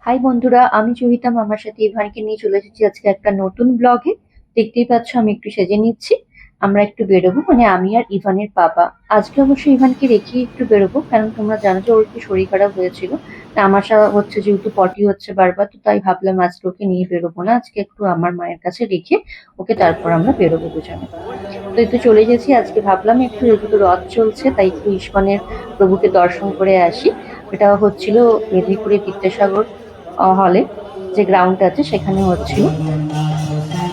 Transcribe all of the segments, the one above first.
High বন্ধুরা, আমি চুহিতা মামার সাথে ইভানকে নিয়ে চলে এসেছি আজকে একটা নতুন ব্লগে। দেখতেই পাচ্ছ আমি একটু সেজে নিচ্ছি। আমরা একটু বেরোবো, মানে আমি আর ইভানের বাবা। আজকে অবশ্যই ইভানকে রেখে একটু বেরোবো, কারণ তোমরা জানো যে ওর একটু শরীর খারাপ হয়েছিল। তামাশা হচ্ছে যেহেতু পটি হচ্ছে বারবার, তো তাই ভাবলাম আজকে ওকে নিয়ে বেরোবো না, আজকে একটু আমার মায়ের কাছে রেখে ওকে তারপর আমরা বেরোবো দুজনে। তো এই তো চলে এসেছি। আজকে ভাবলাম একটু যেহেতু রথ চলছে তাই একটু ইস্কনের প্রভুকে দর্শন করে আসি। এটা হচ্ছিল মেদিনীপুরে বিদ্যাসাগর হলে, যে গ্রাউন্ড আছে সেখানে হচ্ছিল।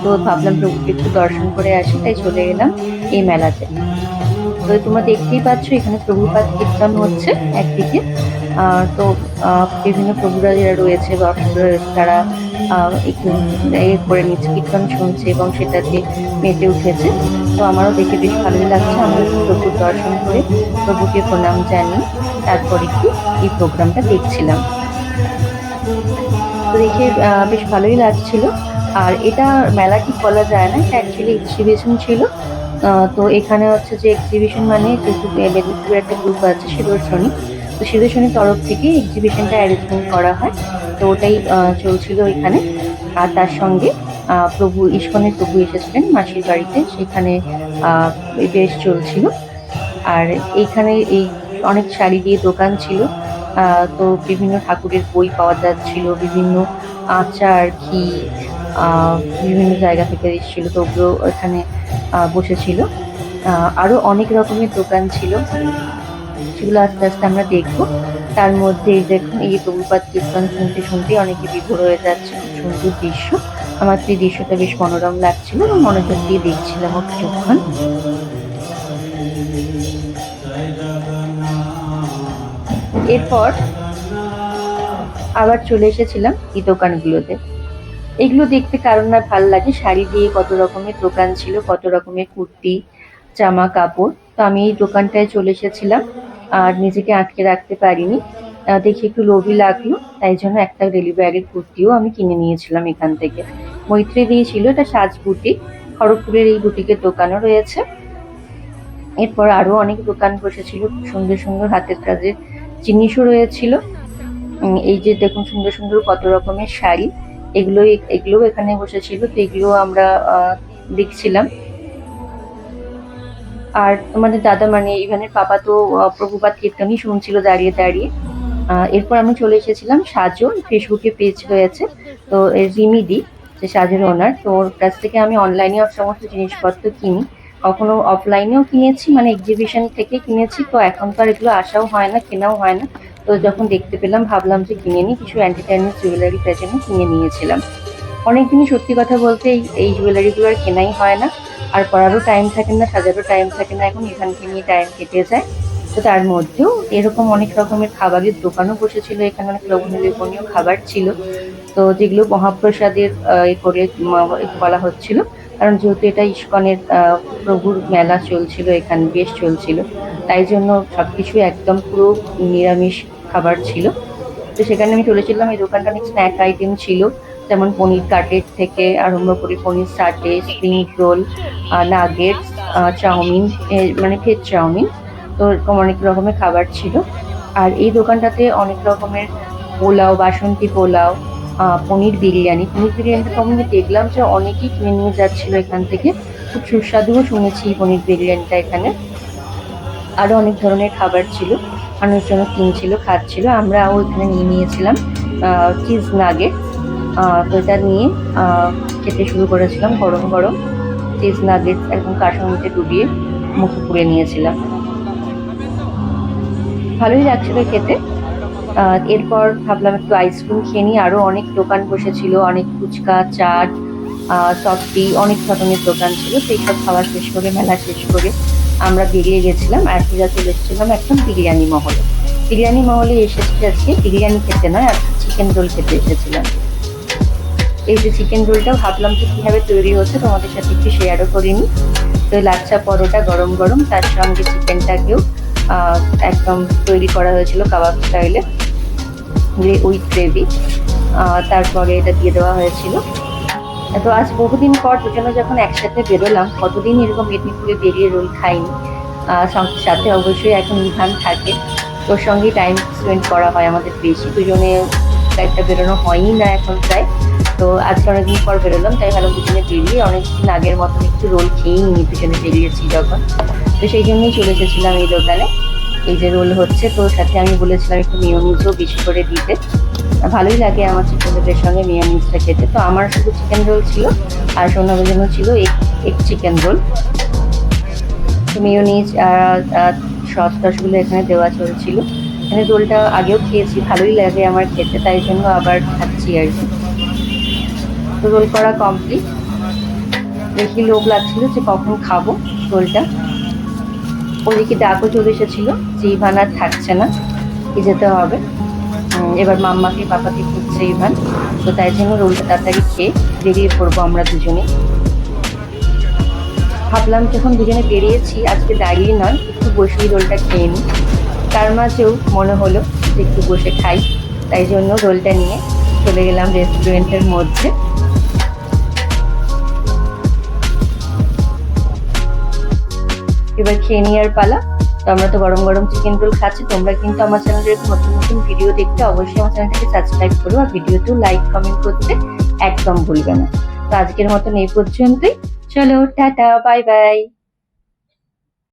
তো ভাবলাম প্রভুকে একটু দর্শন করে আসি, তাই চলে এলাম এই মেলাতে। তো তোমরা দেখতেই পাচ্ছ এখানে প্রভুপাদ কীর্তন হচ্ছে একদিকে। তো বিভিন্ন প্রভুরা যারা রয়েছে তারা একটু করে নিচ্ছে, কীর্তন শুনছে এবং সেটাতে মেতে উঠেছে। তো আমারও দেখে বেশ ভালোই লাগছে। আমি একটু প্রভুর দর্শন করে প্রভুকে প্রণাম জানিয়ে তারপর একটু এই প্রোগ্রামটা দেখছিলাম। তো দেখে বেশ ভালোই লাগছিল। আর এটা মেলা ঠিক বলা যায় না, এটা অ্যাকচুয়ালি এক্সিবিশন ছিল। তো এখানে হচ্ছে যে এক্সিবিশন মানে যেহেতু মেদিনীপুরের একটা গ্রুপ আছে শিরোশনি, তো শিরোশনির তরফ থেকে এক্সিবিশনটা অ্যারেঞ্জমেন্ট করা হয়। তো ওটাই চলছিল এখানে। আর তার সঙ্গে প্রভু ইস্কনের প্রভু এসেছিলেন মাসির বাড়িতে, সেখানে বেশ চলছিল। আর এইখানে এই অনেক শাড়ি দিয়ে দোকান ছিল। তো বিভিন্ন ঠাকুরের বই পাওয়া যাচ্ছিল, বিভিন্ন আচার, ঘি বিভিন্ন জায়গা থেকে এসেছিল, তো ওগুলো এখানে বসেছিল। আরো অনেক রকমের দোকান ছিল, সেগুলো আস্তে আস্তে আমরা দেখবো। তার মধ্যে এই দেখুন, এই প্রভুপাদ কীর্তন শুনতে শুনতে অনেকে বিভোর হয়ে যাচ্ছে। খুব সুন্দর দৃশ্য। আমার তো এই দৃশ্যটা বেশ মনোরম লাগছিল এবং মনোযোগ দিয়ে দেখছিলাম কিছুক্ষণ। এরপর আবার চলে এসেছিলাম এই দোকানগুলোতে। এগুলো দেখতে কারণ না ভাল লাগে। শাড়ি দিয়ে কত রকমের দোকান ছিল, কত রকমের কুর্তি, জামা কাপড়। তো আমি এই দোকানটায় চলে এসেছিলাম আর নিজেকে আটকে রাখতে পারিনি। দেখে একটু লোভই লাগলো, তাই জন্য একটা ডেলি ব্যাগের কুর্তিও আমি কিনে নিয়েছিলাম এখান থেকে। মৈত্রী দিয়েছিল, এটা সাজ বুটিক, খড়গপুরের এই বুটিকের দোকানও রয়েছে। এরপর আরো অনেক দোকান বসেছিল, সুন্দর সুন্দর হাতের কাজের জিনিসও রয়েছিল। এই যে দেখুন সুন্দর সুন্দর কত রকমের শাড়ি, এগুলোও এখানে বসেছিল। তো এগুলো আমরা দেখছিলাম। আর তোমাদের দাদা মানে ইভানের পাপা তো প্রভুপাদ কীর্তনই শুনছিল দাঁড়িয়ে দাঁড়িয়ে। এরপর আমি চলে এসেছিলাম সাজো, ফেসবুকে পেজ রয়েছে। তো রিমিদি, যে সাজের ওনার, তো ওর কাছ থেকে আমি অনলাইনে সমস্ত জিনিসপত্র কিনি। কখনো অফলাইনেও কিনেছি, মানে এক্সিবিশন থেকে কিনেছি। তো এখন তো আর এগুলো আসাও হয় না, কেনাও হয় না। তো যখন দেখতে পেলাম ভাবলাম যে কিনে নিই, কিছু অ্যান্টিটাইনিস জুয়েলারি প্যাজেন্টও কিনে নিয়েছিলাম। অনেকদিনই সত্যি কথা বলতে এই জুয়েলারিগুলো আর কেনাই হয় না। আর পরারও টাইম থাকে না, সাজারও টাইম থাকে না, এখন এখানকে নিয়ে টাইম কেটে যায়। তো তার মধ্যেও এরকম অনেক রকমের খাবারের দোকানও বসেছিল, এখানে অনেক লোভনীয় খাবার ছিল। তো যেগুলো মহাপ্রসাদের করে বলা হচ্ছিল, কারণ যেহেতু এটা ইস্কনের প্রভুর মেলা চলছিল, এখানে বেশ চলছিল, তাই জন্য সবকিছু একদম পুরো নিরামিষ খাবার ছিল। তো সেখানে আমি চলেছিলাম। এই দোকানটা অনেক স্ন্যাক আইটেম ছিল, যেমন পনির কাটের থেকে আরম্ভ করে পনির সাটে, স্প্রিং রোল, নাগেটস, চাউমিন, মানে ভেজ চাউমিন। তো এরকম অনেক রকমের খাবার ছিল। আর এই দোকানটাতে অনেক রকমের পোলাও, বাসন্তী পোলাও, পনির বিরিয়ানিটা তো আমি দেখলাম যে অনেকেই কিনে নিয়ে যাচ্ছিল এখান থেকে। খুব সুস্বাদুও শুনেছি এই পনির বিরিয়ানিটা এখানে। আরো অনেক ধরনের খাবার ছিল, মানুষজন কিনছিল, খাচ্ছিল। আমরাও এখানে নিয়ে নিয়েছিলাম চিজ নাগেট। তো এটা নিয়ে খেতে শুরু করেছিলাম গরম গরম চিজ নাগেটস, একদম কাসুন্দিতে ডুবিয়ে মুখে পুড়ে নিয়েছিলাম। ভালোই লাগছিল খেতে। এরপর ভাবলাম একটু আইসক্রিম খেয়ে নিই। আরো অনেক দোকান বসেছিল, অনেক ফুচকা, চাট, সফটি, অনেক ধরনের দোকান ছিল। তো এইসব খাওয়া শেষ করে, মেলা শেষ করে আমরা বেরিয়ে গেছিলাম আর ফিরে চলে এসেছিলাম একদম বিরিয়ানি মহলে। বিরিয়ানি মহলে এসেছি আজকে বিরিয়ানি খেতে নয়, আর চিকেন রোল খেতে এসেছিলাম। এই যে চিকেন রোলটাও ভাবলাম যে কিভাবে তৈরি হচ্ছে তোমাদের সাথে একটু শেয়ারও করিনি। তো লাচ্ছা পরোটা গরম গরম, তার সঙ্গে চিকেনটাকেও একদম তৈরি করা হয়েছিল কাবাব স্টাইলে উইথ গ্রেভি। তারপরে এটা দিয়ে দেওয়া হয়েছিল। তো আজ বহুদিন পর দুজনে যখন একসাথে বেরোলাম, কতদিন এরকম মেদিনীপুরে বেরিয়ে রোল খাইনি। সাথে অবশ্যই এখন ইভান থাকে, তোর সঙ্গেই টাইম স্পেন্ড করা হয় আমাদের বেশি। দুজনে একা একটা বেরোনো হয়ই না এখন প্রায়। তো আজকে অনেকদিন পর বেরোলাম, তাই ভালো দুজনে বেরিয়ে অনেকদিন আগের মতন একটু রোল খেয়েই নিই দুজনে বেরিয়েছি যখন। তো সেই জন্যই চলে এসেছিলাম এই দোকানে। এই যে রোল হচ্ছে, তো সাথে আমি বলেছিলাম একটু মেয়োনিজও বেশি করে দিতে। ভালোই লাগে আমার চিকেন রোলের সঙ্গে মেয়োনিজটা খেতে। তো আমার শুধু চিকেন রোল ছিল, আর সৌনভের জন্য ছিল এক চিকেন রোল। তো মেয়োনিজ আর সস টসগুলো এখানে দেওয়া চলছিল। এখানে রোলটা আগেও খেয়েছি, ভালোই লাগে আমার খেতে, তাই জন্য আবার খাচ্ছি আর কি। তো রোল করা কমপ্লিট। দেখি লোভ লাগছিল যে কখন খাবো রোলটা। ওদিকে ডাকও চলে এসেছিল যে ইভান আর থাকছে না, কি যেতে হবে। এবার মাম্মাকে পাপাকে খুঁজছে ইভান। তো তাই জন্য রোলটা তাড়াতাড়ি খেয়ে বেরিয়ে পড়বো আমরা দুজনে। ভাবলাম যখন দুজনে বেরিয়েছি আজকে দাঁড়িয়ে নয়, একটু বসেই রোলটা খেয়ে নিই। তার মাঝেও মনে হলো যে একটু বসে খাই, তাই জন্য রোলটা নিয়ে চলে গেলাম রেস্টুরেন্টের মধ্যে। এবার খেয়ে নেওয়ার পালা। তো আমরা তো গরম গরম চিকেন রোল খাচ্ছি। তোমরা কিন্তু আমার চ্যানেলের নতুন নতুন ভিডিও দেখতে অবশ্যই আমার চ্যানেলটাকে সাবস্ক্রাইব করো, আর ভিডিওতেও লাইক কমেন্ট করতে একদম ভুলবে না। তো আজকের মতন এই পর্যন্তই। চলো টাটা, বাই বাই।